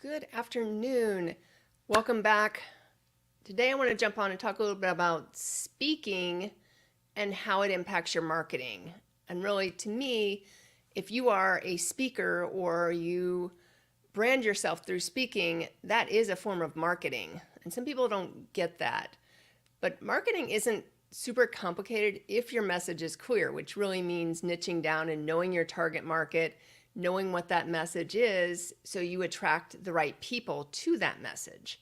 Good afternoon. Welcome back. Today I want to jump on and talk a little bit about speaking and how it impacts your marketing. And really, to me, if you are a speaker or you brand yourself through speaking, that is a form of marketing. And some people don't get that. But marketing isn't super complicated if your message is clear, which really means niching down and knowing your target market, knowing what that message is so you attract the right people to that message.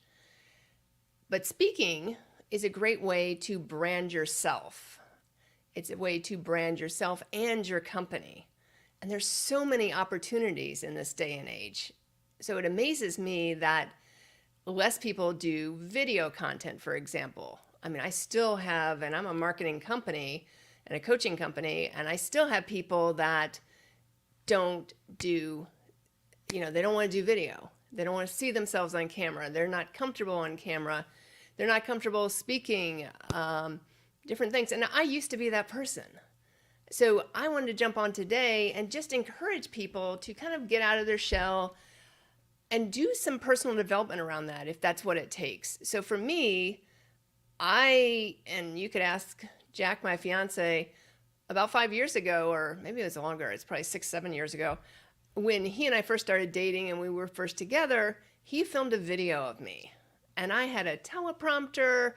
But speaking is a great way to brand yourself. It's a way to brand yourself and your company. And there's so many opportunities in this day and age. So it amazes me that less people do video content, for example. I mean, I still have, and I'm a marketing company and a coaching company, and I still have people that don't do, they don't want to do video. They don't want to see themselves on camera. They're not comfortable on camera. They're not comfortable speaking, different things. And I used to be that person. So I wanted to jump on today and just encourage people to kind of get out of their shell and do some personal development around that if that's what it takes. So for me, and you could ask Jack, my fiance, about 5 years ago, or maybe it was longer, it's probably 6, 7 years ago, when he and I first started dating and we were first together, he filmed a video of me. And I had a teleprompter,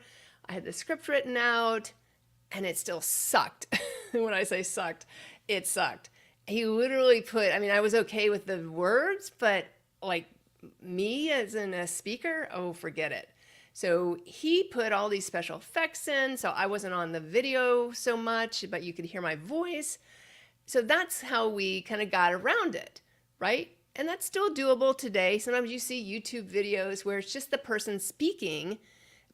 I had the script written out, and it still sucked. When I say sucked, it sucked. He literally I was okay with the words, but like me as in a speaker, oh, forget it. So he put all these special effects in, so I wasn't on the video so much, but you could hear my voice. So that's how we kind of got around it, right? And that's still doable today. Sometimes you see YouTube videos where it's just the person speaking,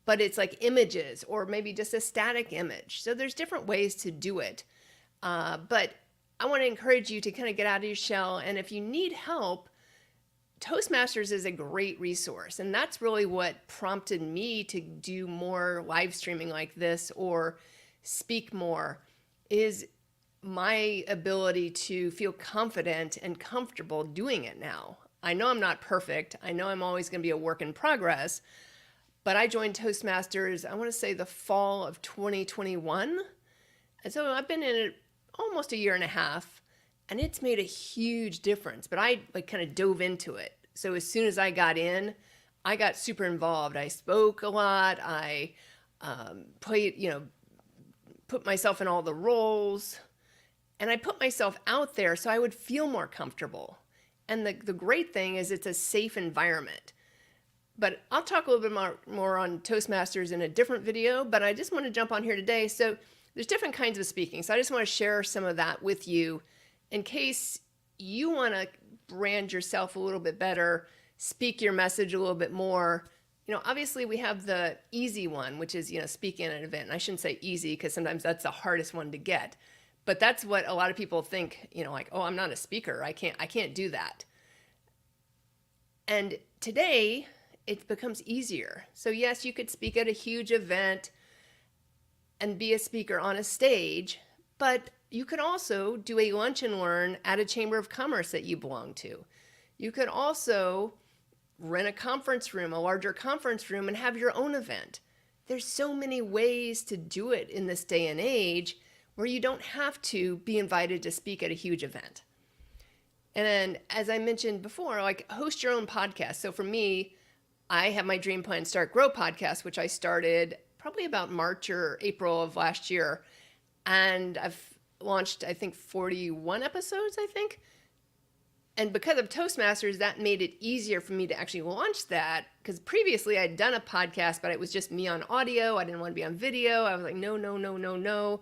but it's like images or maybe just a static image. So there's different ways to do it. But I want to encourage you to kind of get out of your shell. And if you need help, Toastmasters is a great resource, and that's really what prompted me to do more live streaming like this or speak more, is my ability to feel confident and comfortable doing it now. I know I'm not perfect. I know I'm always going to be a work in progress, but I joined Toastmasters, I want to say the fall of 2021. And so I've been in it almost a year and a half. And it's made a huge difference, but I kind of dove into it. So as soon as I got in, I got super involved. I spoke a lot. I put myself in all the roles, and I put myself out there so I would feel more comfortable. And the great thing is it's a safe environment. But I'll talk a little bit more on Toastmasters in a different video, but I just want to jump on here today. So there's different kinds of speaking. So I just want to share some of that with you in case you want to brand yourself a little bit better, speak your message a little bit more. Obviously we have the easy one, which is, speaking at an event. And I shouldn't say easy because sometimes that's the hardest one to get. But that's what a lot of people think, like, oh, I'm not a speaker. I can't do that. And today it becomes easier. So yes, you could speak at a huge event and be a speaker on a stage, but you could also do a lunch and learn at a chamber of commerce that you belong to. You could also rent a conference room, a larger conference room, and have your own event. There's so many ways to do it in this day and age where you don't have to be invited to speak at a huge event. And then, as I mentioned before, like host your own podcast. So for me, I have my Dream Plan Start Grow podcast, which I started probably about March or April of last year. And I've launched, I think, 41 episodes, And because of Toastmasters, that made it easier for me to actually launch that, because previously I'd done a podcast, but it was just me on audio. I didn't want to be on video. I was like, no.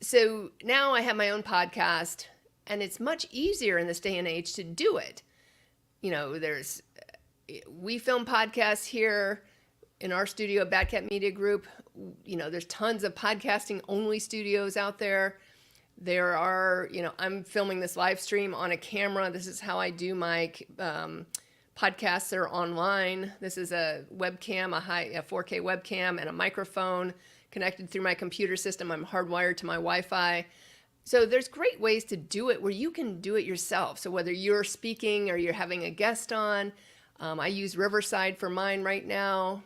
So now I have my own podcast, and it's much easier in this day and age to do it. We film podcasts here in our studio at Bad Cat Media Group. There's tons of podcasting only studios out there. There are, I'm filming this live stream on a camera. This is how I do my podcasts that are online. This is a webcam, a 4K webcam, and a microphone connected through my computer system. I'm hardwired to my Wi-Fi. So there's great ways to do it where you can do it yourself. So whether you're speaking or you're having a guest on, I use Riverside for mine right now.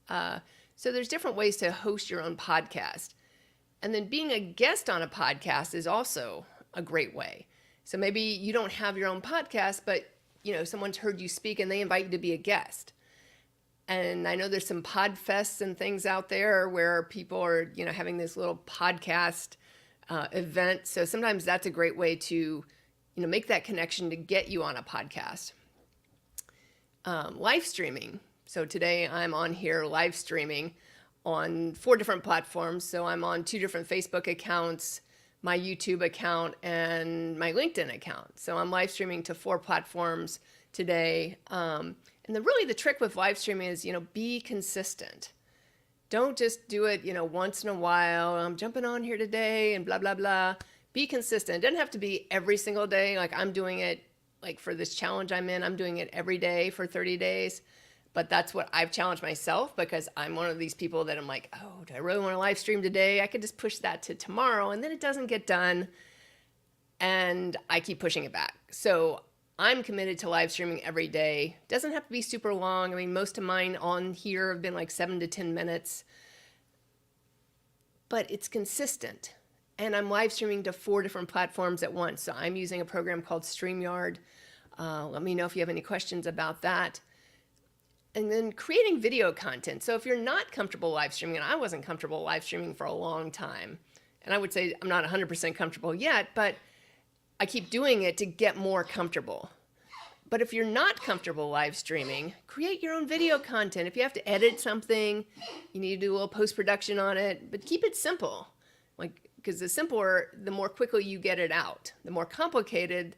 So there's different ways to host your own podcast. And then being a guest on a podcast is also a great way. So maybe you don't have your own podcast, but someone's heard you speak and they invite you to be a guest. And I know there's some podfests and things out there where people are, having this little podcast event. So sometimes that's a great way to, make that connection to get you on a podcast. Live streaming. So today I'm on here live streaming on 4 different platforms. So I'm on 2 different Facebook accounts, my YouTube account, and my LinkedIn account. So I'm live streaming to 4 platforms today. And the trick with live streaming is, be consistent. Don't just do it, once in a while. I'm jumping on here today and blah, blah, blah. Be consistent. It doesn't have to be every single day. Like I'm doing it, like for this challenge I'm in, I'm doing it every day for 30 days. But that's what I've challenged myself, because I'm one of these people that I'm like, oh, do I really want to live stream today? I could just push that to tomorrow, and then it doesn't get done. And I keep pushing it back. So I'm committed to live streaming every day. Doesn't have to be super long. I mean, most of mine on here have been like 7 to 10 minutes. But it's consistent. And I'm live streaming to 4 different platforms at once. So I'm using a program called StreamYard. Let me know if you have any questions about that. And then creating video content. So if you're not comfortable live streaming, and I wasn't comfortable live streaming for a long time, and I would say I'm not 100% comfortable yet, but I keep doing it to get more comfortable. But if you're not comfortable live streaming, create your own video content. If you have to edit something, you need to do a little post-production on it, but keep it simple. Because the simpler, the more quickly you get it out. The more complicated,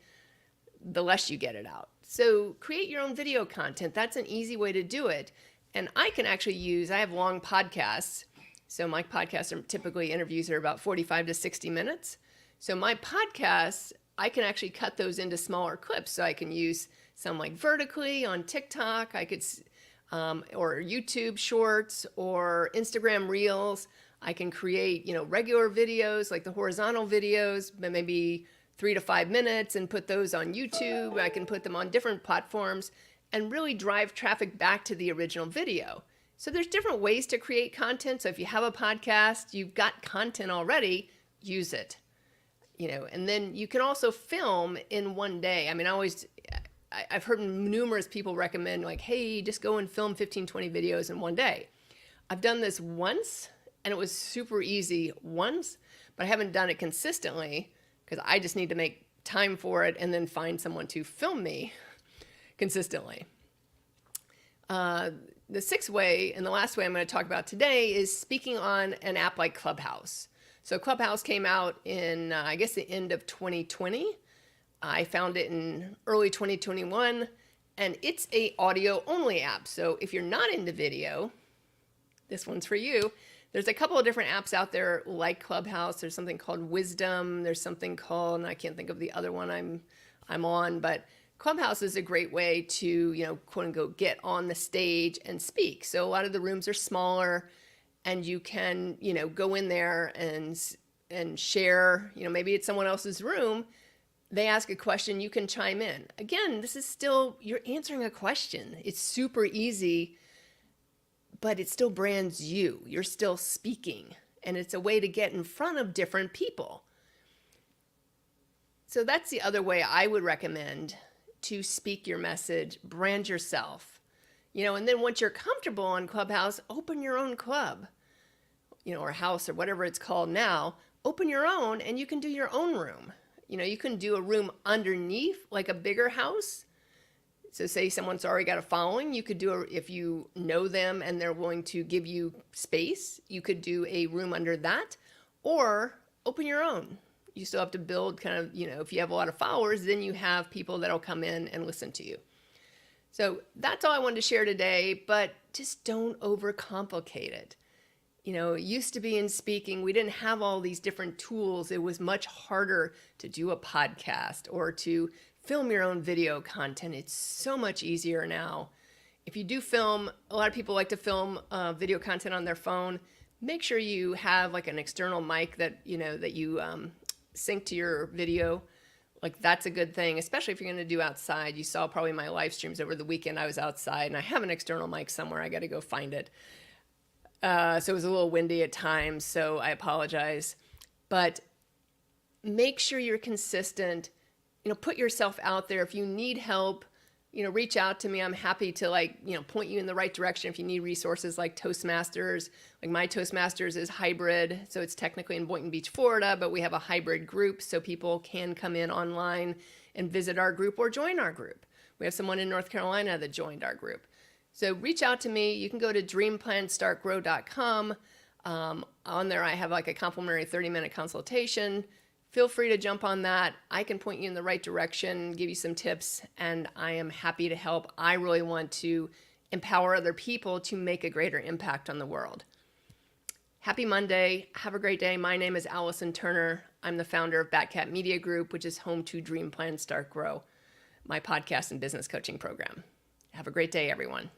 the less you get it out. So create your own video content. That's an easy way to do it. And I can actually I have long podcasts. So my podcasts are typically interviews that are about 45 to 60 minutes. So my podcasts, I can actually cut those into smaller clips. So I can use some like vertically on TikTok, or YouTube Shorts or Instagram Reels. I can create, regular videos like the horizontal videos, but maybe 3 to 5 minutes, and put those on YouTube. I can put them on different platforms and really drive traffic back to the original video. So there's different ways to create content. So if you have a podcast, you've got content already, use it. And then you can also film in one day. I mean, I've heard numerous people recommend like, hey, just go and film 15, 20 videos in one day. I've done this once and it was super easy once, but I haven't done it consistently because I just need to make time for it and then find someone to film me consistently. The 6th way, and the last way I'm going to talk about today, is speaking on an app like Clubhouse. So Clubhouse came out in, I guess, the end of 2020. I found it in early 2021, and it's a audio only app. So if you're not into video, this one's for you. There's a couple of different apps out there like Clubhouse. There's something called Wisdom. There's something called, and I can't think of the other one I'm on, but Clubhouse is a great way to, quote unquote, get on the stage and speak. So a lot of the rooms are smaller, and you can, go in there and share, maybe it's someone else's room. They ask a question, you can chime in. Again, this is still, you're answering a question. It's super easy, but it still brands you. You're still speaking, and it's a way to get in front of different people. So that's the other way I would recommend to speak your message, brand yourself. And then once you're comfortable on Clubhouse, open your own club, or house or whatever it's called now. Open your own, and you can do your own room. You can do a room underneath like a bigger house. So say someone's already got a following, you could do if you know them and they're willing to give you space, you could do a room under that, or open your own. You still have to build kind of, if you have a lot of followers, then you have people that'll come in and listen to you. So that's all I wanted to share today, but just don't overcomplicate it. It used to be in speaking, we didn't have all these different tools. It was much harder to do a podcast or to film your own video content. It's so much easier now. If you do film, a lot of people like to film video content on their phone. Make sure you have like an external mic that you sync to your video Like that's a good thing, especially if you're going to do outside. You saw probably my live streams over the weekend. I was outside and I have an external mic somewhere. I got to go find it. So it was a little windy at times, so I apologize. But make sure you're consistent. Put yourself out there. If you need help, reach out to me. I'm happy to point you in the right direction if you need resources like Toastmasters. Like my Toastmasters is hybrid, so it's technically in Boynton Beach, Florida, but we have a hybrid group so people can come in online and visit our group or join our group. We have someone in North Carolina that joined our group. So reach out to me. You can go to dreamplanstartgrow.com. On there, I have like a complimentary 30-minute consultation. Feel free to jump on that. I can point you in the right direction, give you some tips, and I am happy to help. I really want to empower other people to make a greater impact on the world. Happy Monday. Have a great day. My name is Allison Turner. I'm the founder of Batcat Media Group, which is home to Dream Plan Start Grow, my podcast and business coaching program. Have a great day, everyone.